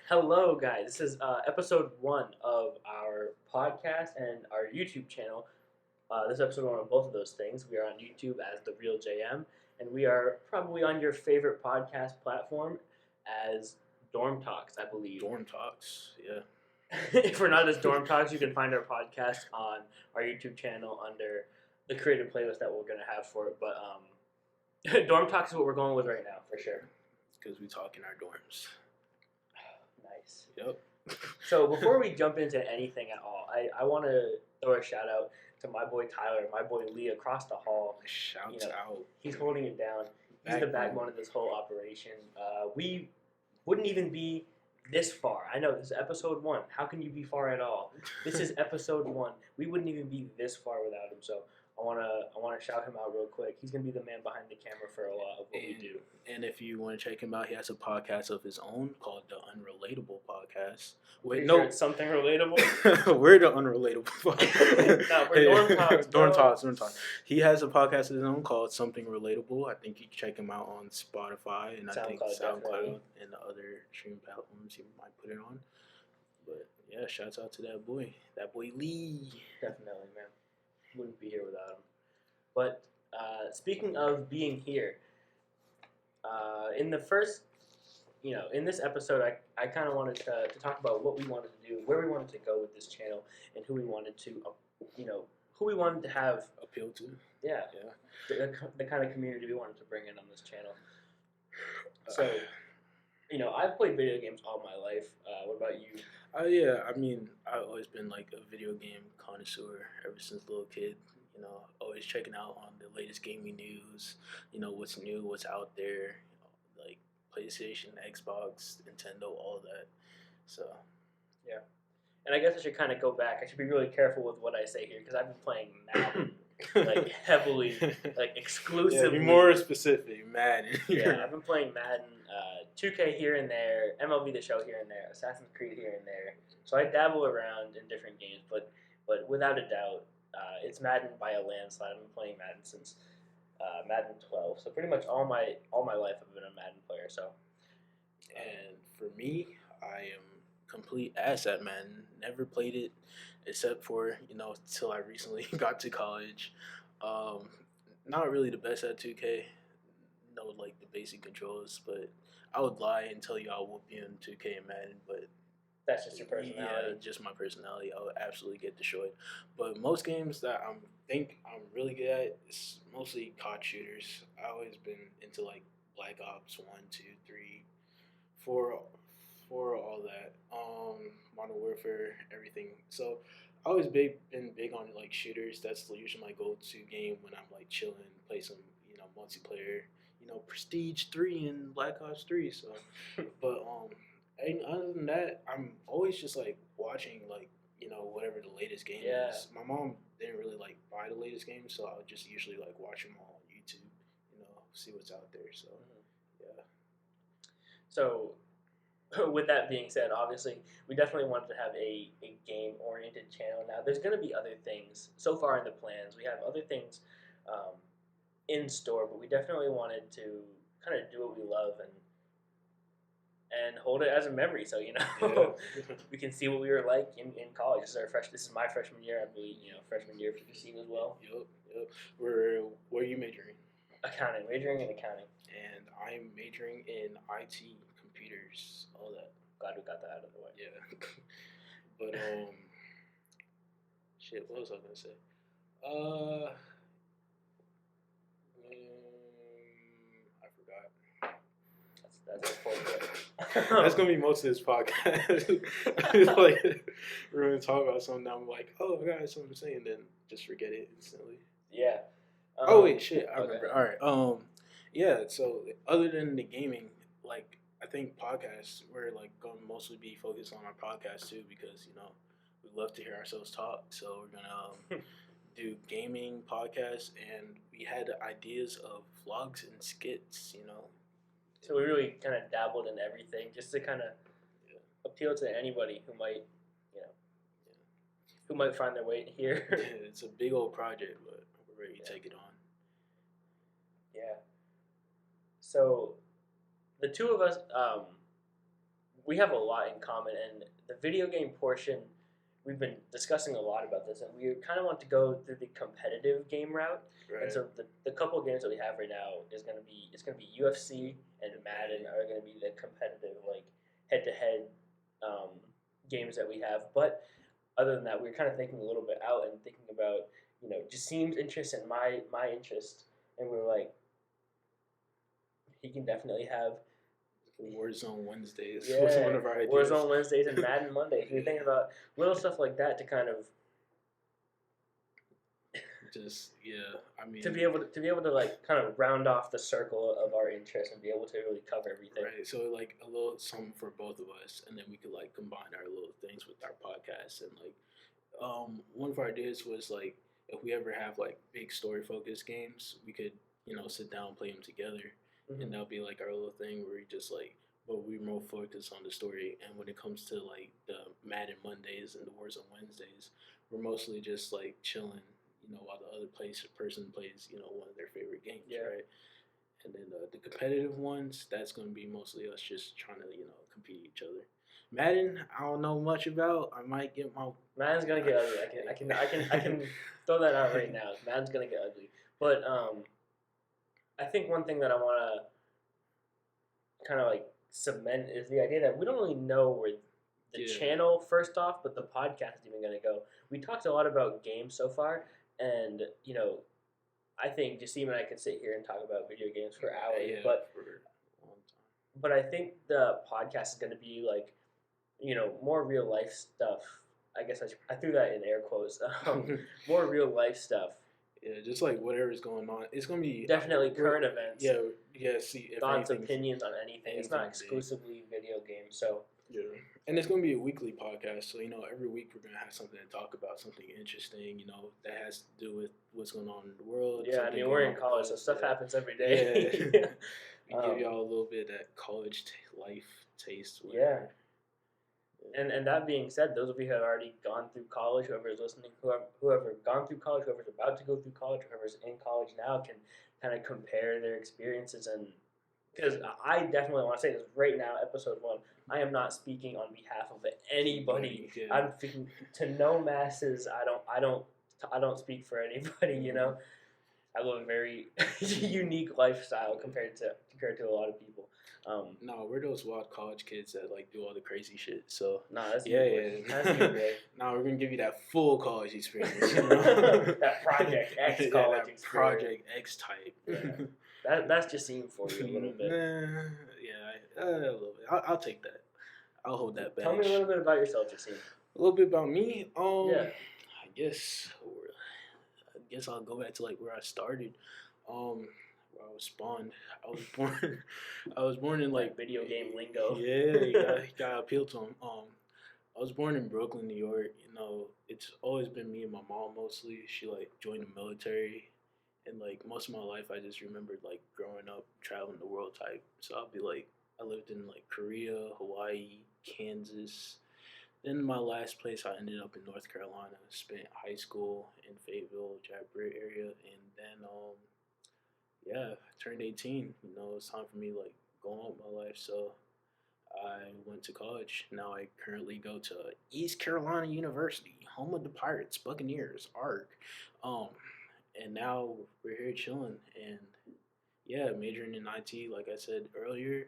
Hello, guys. This is episode 1 of our podcast and our YouTube channel. This is episode 1 of both of those things. We are on YouTube as The Real JM, and we are probably on your favorite podcast platform as Dorm Talks, I believe. Dorm Talks, yeah. If we're not as Dorm Talks, you can find our podcast on our YouTube channel under the creative playlist that we're going to have for it. But Dorm Talks is what we're going with right now, for sure. Because we talk in our dorms. Nice. Yep. So before we jump into anything at all, I want to throw a shout out to my boy Tyler, my boy Lee across the hall. Shouts out. He's holding it down. He's the backbone of this whole operation. We wouldn't even be this far. I know this is episode 1. How can you be far at all? This is episode 1. We wouldn't even be this far without him. So I wanna shout him out real quick. He's gonna be the man behind the camera for a lot of what we do. And if you want to check him out, he has a podcast of his own called the Unrelatable Podcast. Wait, no, sure it's something relatable. We're the Unrelatable Podcast. No, we're Dorm Talks. Dorm Talks. He has a podcast of his own called Something Relatable. I think you can check him out on Spotify and I think SoundCloud and the other streaming platforms he might put it on. But yeah, shouts out to that boy Lee. Definitely, man. Wouldn't be here without him. But speaking of being here, in the first, in this episode, I kind of wanted to talk about what we wanted to do, where we wanted to go with this channel, and who we wanted to, who we wanted to have appeal to. Yeah. The kind of community we wanted to bring in on this channel. So, I've played video games all my life. What about you? Yeah, I mean, I've always been like a video game connoisseur ever since a little kid. Always checking out on the latest gaming news. What's new, what's out there, like PlayStation, Xbox, Nintendo, all that. So, yeah. And I guess I should kind of go back. I should be really careful with what I say here because I've been playing Madden, like heavily, like exclusively. Yeah, be more specific, Madden. Yeah, I've been playing Madden, 2K here and there, MLB The Show here and there, Assassin's Creed here and there. So I dabble around in different games, but without a doubt, it's Madden by a landslide. I've been playing Madden since Madden 12. So pretty much all my life I've been a Madden player. So, and for me, I am complete ass at Madden. Never played it except for till I recently got to college. Not really the best at 2K. Know like the basic controls, but I would lie and tell you I'll whoop you in 2K and Madden, but that's just your personality. Yeah, just my personality. I would absolutely get destroyed. But most games that I think I'm really good at is mostly COD shooters. I've always been into like Black Ops 1, 2, 3, 4, all that. Modern Warfare, everything. So I always been big on like shooters. That's usually my go-to game when I'm like chilling, play some multiplayer. Prestige 3 and Black Ops 3. So, but and other than that, I'm always just like watching like whatever the latest game is. My mom didn't really like buy the latest game, so I would just usually like watch them all on YouTube. See what's out there. So yeah. So with that being said, obviously we definitely wanted to have a game oriented channel. Now there's going to be other things so far in the plans. We have other things in store, but we definitely wanted to kind of do what we love and hold it as a memory. So we can see what we were like in college. This is my freshman year, I believe. Freshman year for Christine as well. Yep. Where are you majoring? Accounting, majoring in accounting. And I'm majoring in IT, computers, all that. Glad we got that out of the way. Yeah. But shit, what was I gonna say? I forgot. That's important. That's gonna be most of this podcast. Like we're gonna talk about something. I'm like, oh my god, that's what I'm saying, and then just forget it instantly. Yeah. Oh wait, shit, I remember. All right. Yeah. So other than the gaming, like I think podcasts, we're like going to mostly be focused on our podcast too because we love to hear ourselves talk. So we're gonna do gaming podcasts, and we had ideas of vlogs and skits. So we really kind of dabbled in everything just to kind of appeal to anybody who might, who might find their way in here. It's a big old project, but we're ready to take it on. Yeah. So the two of us, we have a lot in common, and the video game portion, we've been discussing a lot about this, and we kind of want to go through the competitive game route. Right. And so the couple of games that we have right now is going to be UFC and Madden are going to be the competitive like head to head games that we have. But other than that, we're kind of thinking a little bit out and thinking about Jassim's interest and my interest, and we were like, he can definitely have Warzone Wednesdays yeah, was one of our ideas. Warzone Wednesdays and Madden Mondays. We were thinking about little stuff like that to kind of just I mean to be able to like kind of round off the circle of our interests and be able to really cover everything. Right. So like a little something for both of us, and then we could like combine our little things with our podcast. And like one of our ideas was like if we ever have like big story focused games, we could sit down and play them together. Mm-hmm. And that'll be like our little thing where we just like, but we more focus on the story. And when it comes to like the Madden Mondays and the Warzone Wednesdays, we're mostly just like chilling, while the other person plays, one of their favorite games, right? And then the competitive ones, that's going to be mostly us just trying to, compete each other. Madden, I don't know much about. I might get my Madden's gonna get ugly. I can throw that out right now. Madden's gonna get ugly, but I think one thing that I want to kind of like cement is the idea that we don't really know where the channel first off, but the podcast is even going to go. We talked a lot about games so far, and I think Jassim and I could sit here and talk about video games for hours, but for a long time. But I think the podcast is going to be like more real life stuff. I guess I threw that in air quotes. More real life stuff. Yeah, just like whatever's going on. It's going to be definitely current events. Yeah, see. Thoughts, opinions on anything. It's not exclusively video games, so. Yeah. And it's going to be a weekly podcast, so, every week we're going to have something to talk about, something interesting, that has to do with what's going on in the world. Yeah, I mean, we're in college, so stuff happens every day. Yeah. We give y'all a little bit of that college life taste. Yeah. And that being said, those of you who have already gone through college, whoever is listening, whoever gone through college, whoever's about to go through college, whoever's in college now can kind of compare their experiences. And because I definitely want to say this right now, episode 1, I am not speaking on behalf of anybody. Yeah. I'm speaking to no masses. I don't speak for anybody. I live a very unique lifestyle compared to a lot of people. No, we're those wild college kids that like do all the crazy shit. So that's that's No, we're gonna give you that full college experience. That Project X college experience. Project X type. Yeah. That's just seen for you a little bit. A little bit. I'll take that. I'll hold that back. Tell me a little bit about yourself, Jassim. A little bit about me. Yeah. I guess I'll go back to like where I started. Where I was spawned. I was born in like video game lingo. Yeah, you gotta appeal to them. I was born in Brooklyn, New York. It's always been me and my mom mostly. She like joined the military, and like most of my life, I just remembered like growing up traveling the world type. So I'll be like, I lived in like Korea, Hawaii, Kansas. Then my last place, I ended up in North Carolina. Spent high school in Fayetteville, Jack Britt area, and then I turned 18. It's time for me like go on with my life. So I went to college. Now I currently go to East Carolina University, home of the Pirates, Buccaneers, ARC. And now we're here chilling, and majoring in IT. Like I said earlier,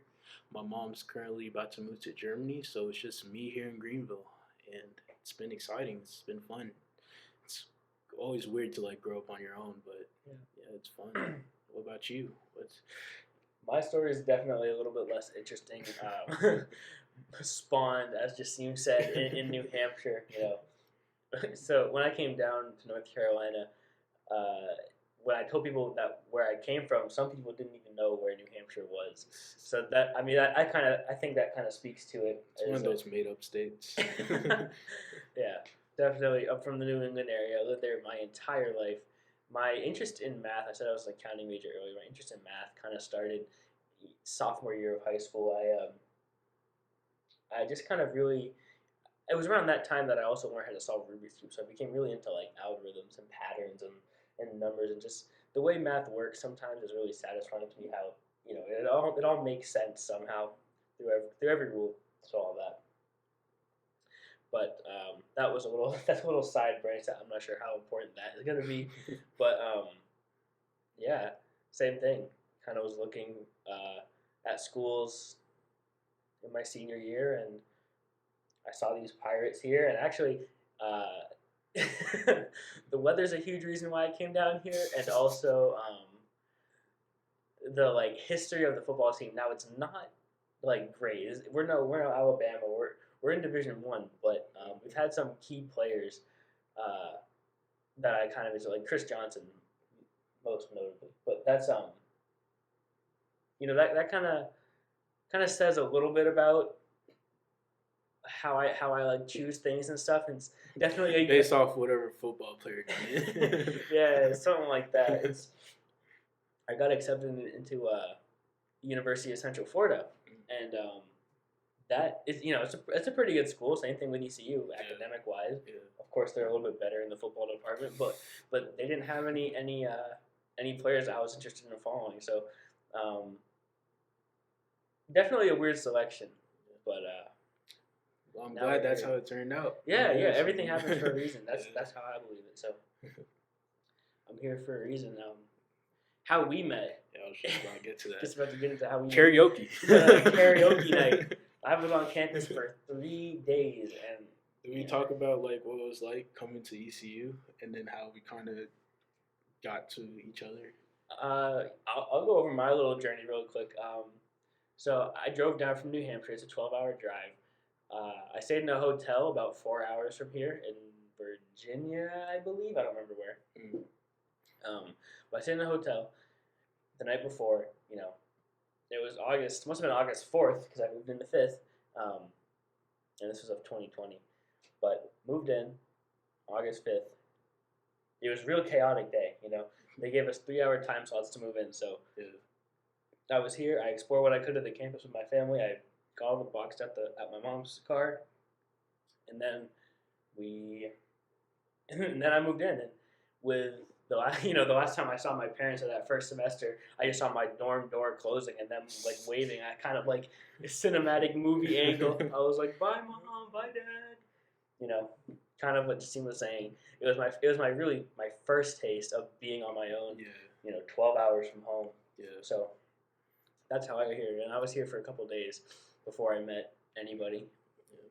my mom's currently about to move to Germany, so it's just me here in Greenville, and it's been exciting. It's been fun. It's always weird to like grow up on your own, but it's fun. What about you? My story is definitely a little bit less interesting. Spawned, as Jassim said, in New Hampshire. So when I came down to North Carolina, when I told people that where I came from, some people didn't even know where New Hampshire was. So that I think that kind of speaks to it. It's one of those made up states. Yeah, definitely. I'm from the New England area. I lived there my entire life. My interest in math, I said I was an accounting major earlier. My interest in math kind of started sophomore year of high school. I just kind of really, it was around that time that I also learned how to solve Rubik's Cube. So I became really into like algorithms and patterns and numbers, and just the way math works sometimes is really satisfying to me. How it all makes sense somehow through every rule. So all that. But that was a little that's a little side branch that I'm not sure how important that is gonna be. But yeah, same thing. Kind of was looking at schools in my senior year, and I saw these Pirates here, and actually, the weather's a huge reason why I came down here, and also the like history of the football team. Now it's not like great. We're no Alabama. We're in Division 1, but we've had some key players uh, that I kind of enjoy, like Chris Johnson, most notably. But that's that kind of says a little bit about how I like choose things and stuff. And it's definitely based off whatever football player did. yeah, something like that. I got accepted into University of Central Florida, and that is it's a pretty good school. Same thing with ECU academic wise. Yeah. Of course, they're a little bit better in the football department, but they didn't have any players I was interested in following. So definitely a weird selection, but well, I'm glad that's how it turned out. Yeah, everything happens for a reason. That's how I believe it. So I'm here for a reason. How we met. Yeah, I was just about to get to that. Just about to get into how we karaoke. Karaoke night. I was on campus for 3 days, and did we talk about like what it was like coming to ECU, and then how we kind of got to each other? I'll go over my little journey real quick. So I drove down from New Hampshire. It's a 12-hour drive. I stayed in a hotel about 4 hours from here in Virginia, I believe. I don't remember where. But I stayed in a hotel the night before. It was August. Must have been August 4th because I moved in the 5th, and this was of 2020. But moved in August 5th. It was a real chaotic day. They gave us 3-hour time slots to move in, so I was here. I explored what I could of the campus with my family. I got all the boxed at my mom's car, and then and then I moved in. And with the last time I saw my parents of that first semester, I just saw my dorm door closing and them like waving at kind of like a cinematic movie angle. I was like, "Bye, Mom. Bye, Dad." Kind of what Justine was saying. It was my first taste of being on my own. Yeah. 12 hours from home. Yeah. So that's how I got here, and I was here for a couple of days before I met anybody. Yeah.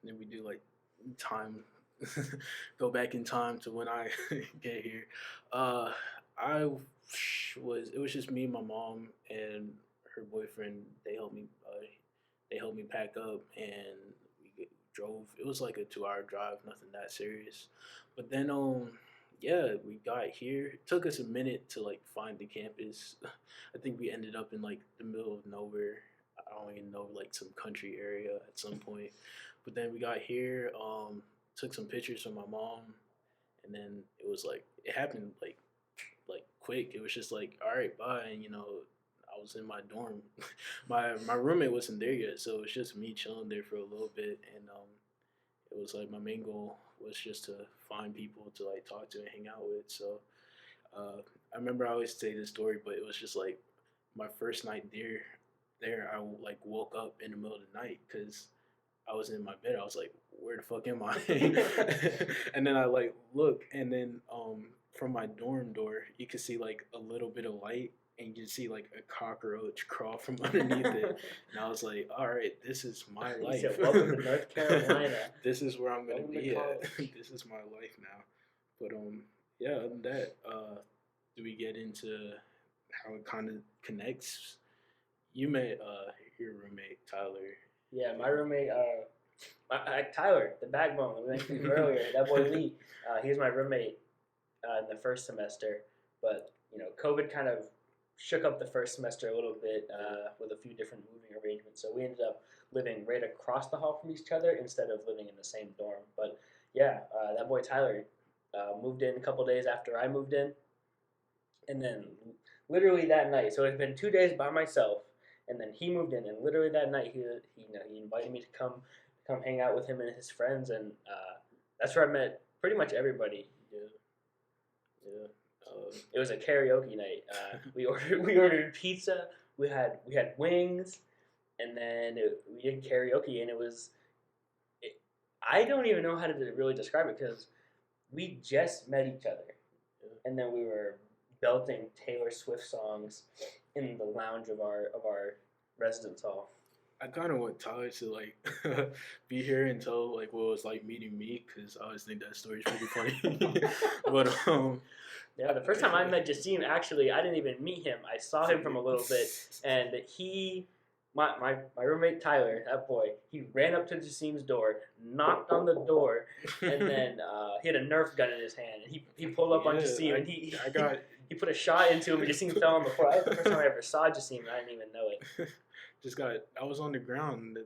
And then we do like time. Go back in time to when I get here. It was just me, my mom, and her boyfriend. They helped me pack up, and we drove. It was like a 2-hour drive, nothing that serious. But then we got here. It took us a minute to like find the campus. I think we ended up in like the middle of nowhere. I don't even know, like some country area at some point. But then we got here. Took some pictures from my mom, and then it happened like quick. It was just like, all right, bye. And I was in my dorm. my roommate wasn't there yet, so it was just me chilling there for a little bit. And it was like my main goal was just to find people to like talk to and hang out with. So I remember I always say this story, but it was just like my first night there I like woke up in the middle of the night because I was in my bed. I was like, where the fuck am I? And then I like look, and then from my dorm door you could see like a little bit of light, and you can see like a cockroach crawl from underneath it. And I was like, all right, this is my life. Said, welcome to North Carolina. This is where I'm gonna be at. This is my life now. But yeah, other than that, do we get into how it kind of connects? You met your roommate Tyler. Yeah, my roommate, Tyler, the backbone that we mentioned earlier, that boy Lee, he was my roommate in the first semester. But, COVID kind of shook up the first semester a little bit with a few different moving arrangements. So we ended up living right across the hall from each other instead of living in the same dorm. But, yeah, that boy Tyler moved in a couple days after I moved in. And then literally that night, so it had been 2 days by myself. And then he moved in, and literally that night he invited me to come hang out with him and his friends, and that's where I met pretty much everybody. Yeah. It was a karaoke night. We ordered pizza. We had wings. and then we did karaoke, and I don't even know how to really describe it because we just met each other, and then we were belting Taylor Swift songs in the lounge of our residence hall. I kind of want Tyler to like be here and tell like what it was like meeting me because I always think that story's pretty funny. But yeah, the first time I met Jassim, actually, I didn't even meet him. I saw him from a little bit, and my roommate Tyler, that boy, he ran up to Jassim's door, knocked on the door, and then he had a Nerf gun in his hand, and he pulled up on Jassim, and he put a shot into him, and Jassim fell on the floor. That was the first time I ever saw Jassim, and I didn't even know it. I was on the ground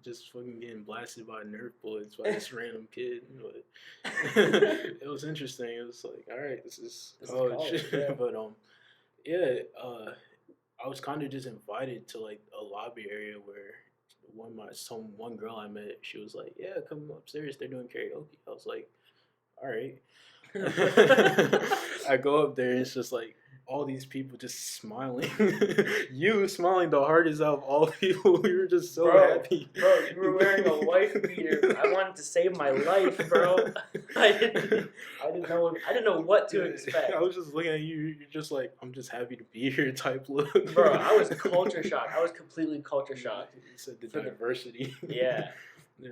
just fucking getting blasted by Nerf bullets by this random kid. But it was interesting. It was like, all right, this is college. Yeah. But yeah, I was kind of just invited to like a lobby area where one girl I met, she was like, yeah, come upstairs. They're doing karaoke. I was like, all right. I go up there and it's just like all these people just smiling. You smiling the hardest out of all people. We were just so happy. Bro, you were wearing a wife beater. I wanted to save my life, bro. I didn't know what to expect. I was just looking at you. You're just like, I'm just happy to be here type look. Bro, I was culture shocked. I was completely culture shocked. You said the diversity. Yeah. Yeah,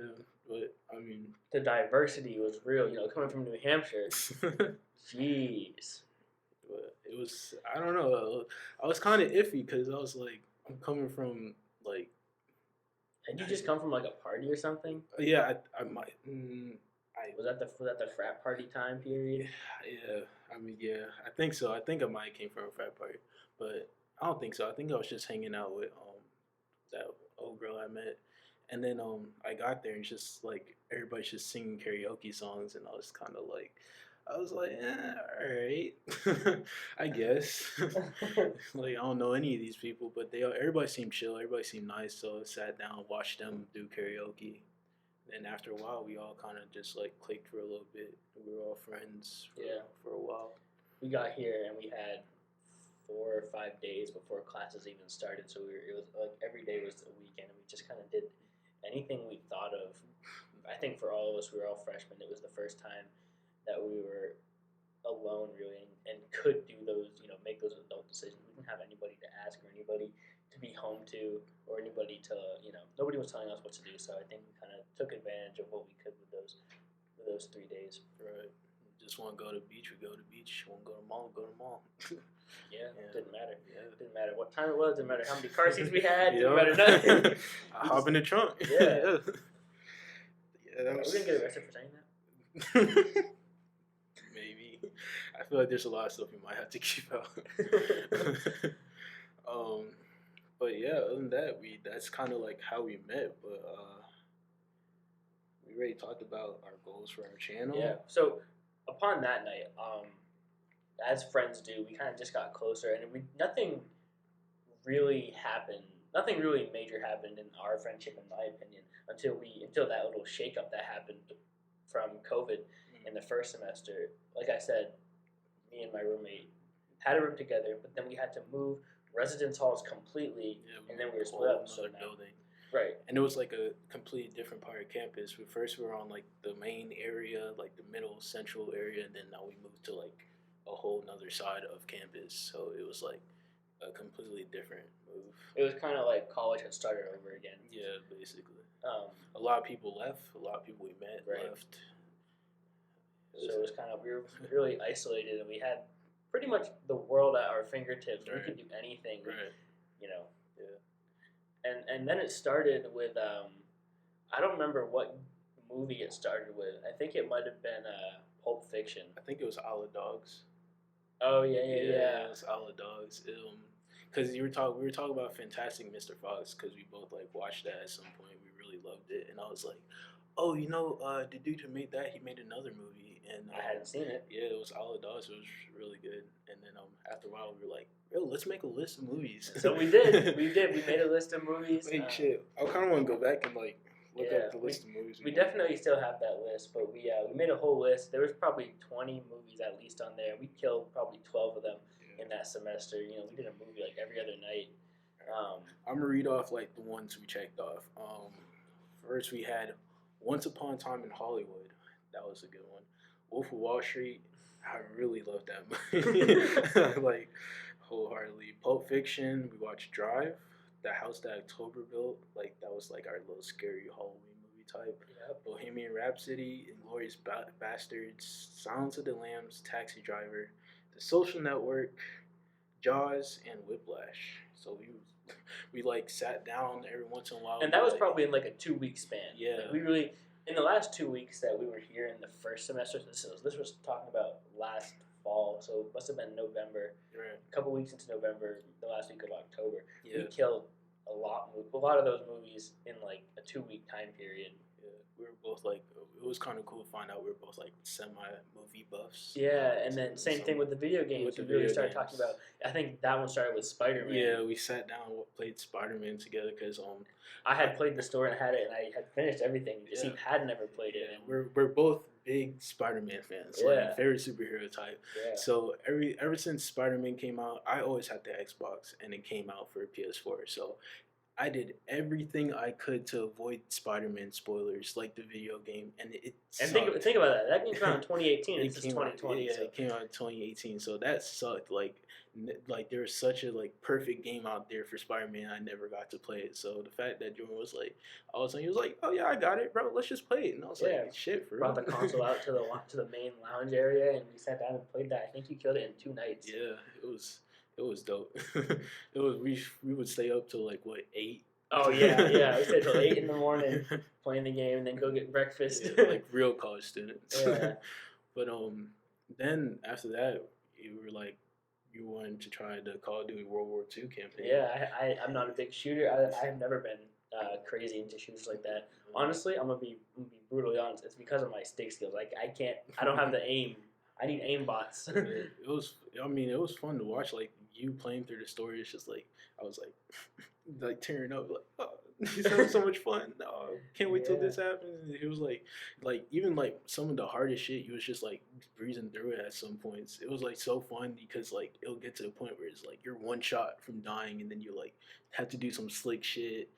but I mean, the diversity was real. Coming from New Hampshire. Jeez. But it was, I don't know. I was kind of iffy because I was like, I'm coming from like. Did you just come from like a party or something? Yeah, I might. Was that the frat party time period? Yeah, I mean, yeah, I think so. I think I might came from a frat party, but I don't think so. I think I was just hanging out with that old girl I met, and then I got there and it's just like everybody's just singing karaoke songs, and I was kind of like. I was like, all right, I guess. Like, I don't know any of these people, but everybody seemed chill. Everybody seemed nice. So I sat down, watched them do karaoke. And after a while, we all kind of just like clicked for a little bit. We were all friends for a while. We got here and we had 4 or 5 days before classes even started. So it was like every day was a weekend, and we just kind of did anything we thought of. I think for all of us, we were all freshmen. It was the first time that we were alone really and could do those, make those adult decisions. We didn't have anybody to ask or anybody to be home to or anybody to, nobody was telling us what to do. So I think we kind of took advantage of what we could with those 3 days. Right. Just want to go to the beach, we go to the beach. Want to go to the mall, go to the mall. Yeah, Yeah. didn't matter. Yeah. Didn't matter what time it was. Didn't matter how many car seats we had. Didn't matter nothing. I hop in the trunk. Yeah. Yeah, that was. We're gonna get arrested for saying that. Maybe. I feel like there's a lot of stuff we might have to keep out. But yeah, other than that, that's kind of like how we met. But we already talked about our goals for our channel. Yeah. So upon that night, as friends do, we kind of just got closer, and nothing really happened. Nothing really major happened in our friendship, in my opinion, until that little shakeup that happened from COVID in the first semester. Like I said, me and my roommate had a room together, but then we had to move residence halls completely, and then we were split up. Another building. Right. And it was like a completely different part of campus. We were on like the main area, like the middle central area, and then now we moved to like a whole nother side of campus. So it was like a completely different move. It was kind of like college had started over again. Yeah, basically. A lot of people left. A lot of people we met left. So it was kind of, we were really isolated, and we had pretty much the world at our fingertips. Right. We could do anything. Right. Yeah. And then it started with I don't remember what movie it started with. I think it might have been Pulp Fiction. I think it was Isle of Dogs. Oh yeah. It was Isle of Dogs. Because we were talking about Fantastic Mr. Fox, because we both like watched that at some point. We really loved it, and I was like, oh, the dude who made that, he made another movie, and I hadn't seen it. Yeah, it was Isle of Dogs. It was really good. And then after a while, we were like, let's make a list of movies. So we did. We made a list of movies. Hey, shit. I kind of want to go back and like look up the list of movies. We definitely still have that list, but we made a whole list. There was probably 20 movies at least on there. We killed probably 12 of them in that semester. We did a movie like every other night. I'm gonna read off like the ones we checked off. First we had Once Upon a Time in Hollywood. That was a good one. Wolf of Wall Street. I really love that movie. Like wholeheartedly. Pulp Fiction. We watched Drive. The House That October Built. Like that was like our little scary Halloween movie type. Yep. Bohemian Rhapsody. Inglorious Bastards. Silence of the Lambs. Taxi Driver. The Social Network. Jaws and Whiplash. So we like sat down every once in a while. And that was probably in like a 2-week span. Yeah. Like we really, in the last 2 weeks that we were here in the first semester, this was talking about last fall, so it must have been November. Right. A couple weeks into November, the last week of October. Yeah. We killed a lot of those movies in like a 2-week time period. Yeah. We were both like, it was kind of cool to find out we were both like semi-movie buffs. Yeah, and then same thing with the video games. We really started talking about, I think that one started with Spider-Man. Yeah, we sat down and played Spider-Man together because I had played the story and I had it, and I had finished everything. Steve had never played it. And we're both big Spider-Man fans. Like favorite superhero type. Yeah. So ever since Spider-Man came out, I always had the Xbox, and it came out for PS4. So I did everything I could to avoid Spider-Man spoilers, like the video game, and it and sucked. think about that. That came out in 2018. It It's came 2020. Out, so. It came out in 2018, so that sucked. Like there was such a like perfect game out there for Spider-Man. I never got to play it. So the fact that Jordan was like, all of a sudden he was like, "Oh yeah, I got it, bro. Let's just play it." And I was like, "Shit, for real." Brought the console out to the main lounge area, and we sat down and played that. I think you killed it in 2 nights. Yeah, it was dope. It was we would stay up till like what 8. Oh yeah. We stayed till 8 in the morning playing the game, and then go get breakfast. Yeah, like real college students. Yeah. But then after that, you wanted to try the Call of Duty World War II campaign. Yeah, I'm not a big shooter. I have never been crazy into shooters like that. Honestly, I'm gonna be brutally honest. It's because of my stick skills. Like I don't have the aim. I need aim bots. It was fun to watch. Like you playing through the story. It's just like I was like tearing up. Like oh, this having so much fun. Oh, can't wait till this happens. And it was like even like some of the hardest shit. You was just like breezing through it at some points. It was like so fun because like it'll get to the point where it's like you're one shot from dying, and then you like have to do some slick shit.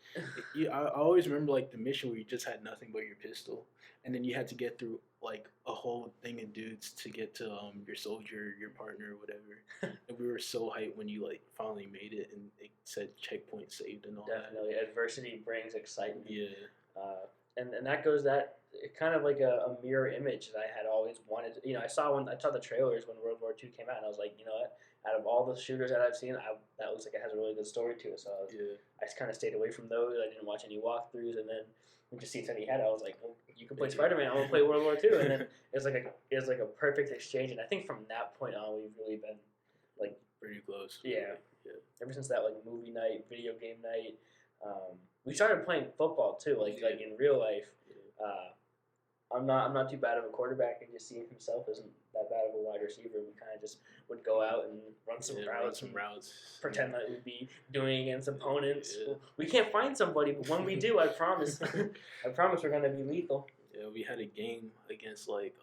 I always remember like the mission where you just had nothing but your pistol, and then you had to get through like a whole thing of dudes to get to your soldier, your partner, or whatever. And we were so hyped when you like finally made it and it said checkpoint saved and all Definitely, adversity brings excitement. that. Yeah. And that goes kind of like a mirror image that I had always wanted. I saw the trailers when World War II came out, and I was like, you know what? Out of all the shooters that I've seen, that looks like it has a really good story to it. So I just kind of stayed away from those. I didn't watch any walkthroughs, and then we just see something he had. I was like, well, you can play Spider-Man. I'm gonna play World War II, and then it was like a perfect exchange. And I think from that point on, we've really been like pretty close. Yeah. Ever since that like movie night, video game night, we started playing football too. Like in real life. I'm not too bad of a quarterback, and just seeing himself isn't that bad of a wide receiver. We kind of just would go out and run some routes, pretend that we'd be doing against opponents. Yeah. We can't find somebody, but when we do, I promise, we're gonna be lethal. Yeah, we had a game against like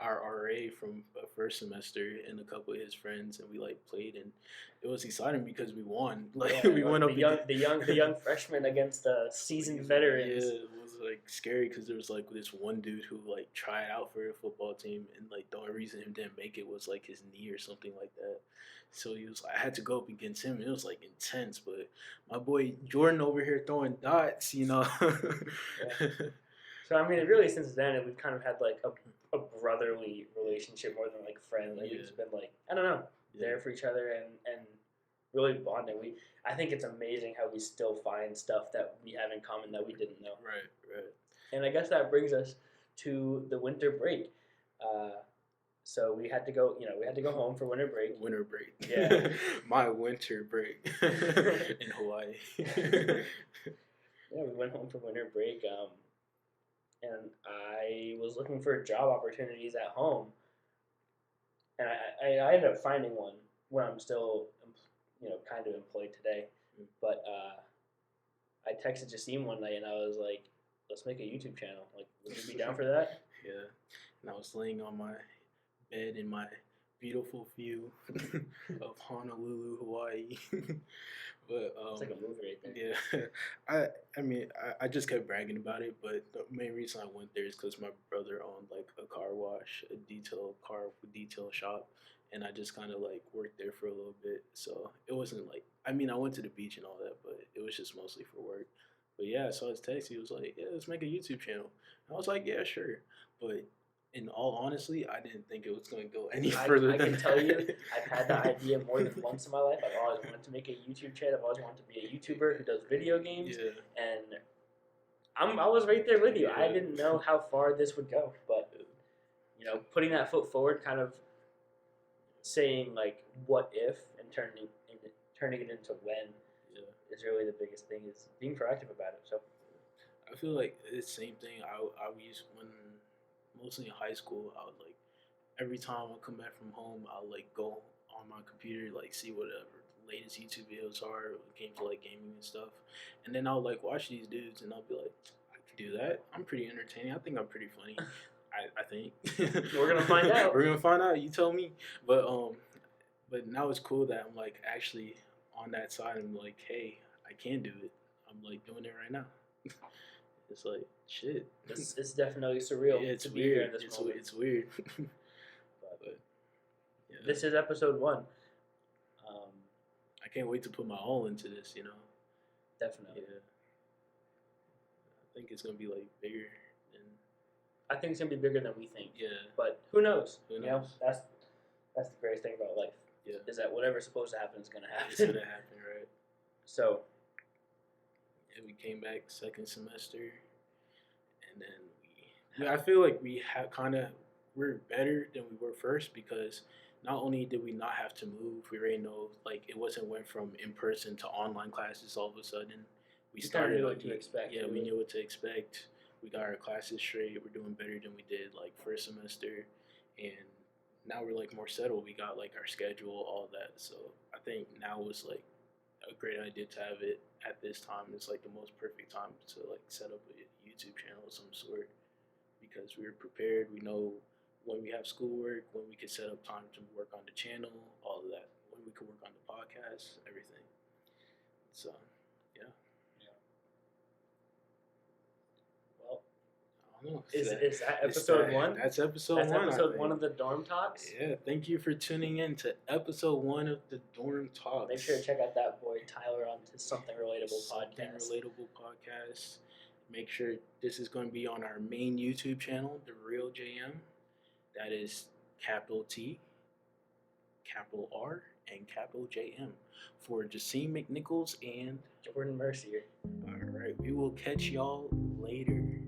our RA from first semester and a couple of his friends, and we like played, and it was exciting because we won. Like we went up the young freshmen against seasoned veterans. Yeah, it was like scary because there was like this one dude who like tried out for a football team, and like the only reason he didn't make it was like his knee or something like that. So I had to go up against him, and it was like intense. But my boy Jordan over here throwing dots, Yeah. So I mean, really, since then, we've kind of had like a brotherly relationship more than like friends. Like we've just been like, I don't know, there for each other and really bonding. I think it's amazing how we still find stuff that we have in common that we didn't know. Right. And I guess that brings us to the winter break. So we had to go home for winter break. Winter break. Yeah. My winter break in Hawaii. Yeah, we went home for winter break. And I was looking for job opportunities at home, and I ended up finding one when I'm still, kind of employed today. But I texted Jassim one night, and I was like, "Let's make a YouTube channel. Like, would you be down for that?" Yeah. And I was laying on my bed in my beautiful view of Honolulu, Hawaii. But It's like a movie right there. yeah, I mean I just kept bragging about it, but the main reason I went there is because my brother owned like a car wash, a detail shop, and I just kind of like worked there for a little bit. So it wasn't like, I mean, I went to the beach and all that, but it was just mostly for work. But yeah, I saw his text. He was like, "Yeah, let's make a YouTube channel." And I was like, "Yeah, sure." But in all honesty, I didn't think it was going to go any further I than can tell you, that. I've had the idea more than once in my life. I've always wanted to make a YouTube channel. I've always wanted to be a YouTuber who does video games, Yeah, and I was right there with you. I Yeah. didn't know how far this would go, but putting that foot forward, kind of saying like what if and turning it into when yeah. is really the biggest thing. Is being proactive about it. So I feel like it's the same thing. I used when mostly in high school. I would like every time I come back from home, I'll like go on my computer, like see whatever latest YouTube videos are when it came to like gaming and stuff, and then I'll like watch these dudes and I'll be like, I could do that. I'm pretty entertaining. I think I'm pretty funny. I think We're gonna find out. We're gonna find out. You tell me. But now it's cool that I'm like actually on that side. I'm like, hey, I can do it. I'm like doing it right now. It's like shit. it's definitely surreal Yeah, it's to be here weird. in this moment. It's weird. But But yeah, this is episode 1. Um, I can't wait to put my all into this. definitely. Yeah, I think it's gonna be like bigger than I think it's gonna be bigger than we think. yeah. But who knows? Who You know, knows? that's the greatest thing about life. Yeah. Is that whatever's supposed to happen is gonna It's happen. gonna happen, right? So Yeah, we came back second semester, and then I feel like we have we're better than we were first because not only did we not have to move, we already know like it wasn't went from in person to online classes all of a sudden. We You kinda started knew what to expect, Yeah, we really. knew what to expect. We got our classes straight. We're doing better than we did like first semester, and now we're like more settled. We got like our schedule, all that. So I think now was like a great idea to have it at this time. It's like the most perfect time to like set up a YouTube channel of some sort because we were prepared. We know when we have schoolwork, when we could set up time to work on the channel, all of that. When we could work on the podcast, everything. So yeah, well, I don't know. is that It's episode 1? That's episode That's 1. episode 1 of the Dorm Talks. Yeah, thank you for tuning in to episode 1 of the Dorm Talks. Make sure to check out that boy Tyler on his Something Relatable Something podcast. Relatable podcast. Make sure this is going to be on our main YouTube channel, The Real JM. That is capital T, capital R, and capital JM for Jaseen McNichols and Jordan Mercier. all right. We will catch y'all later.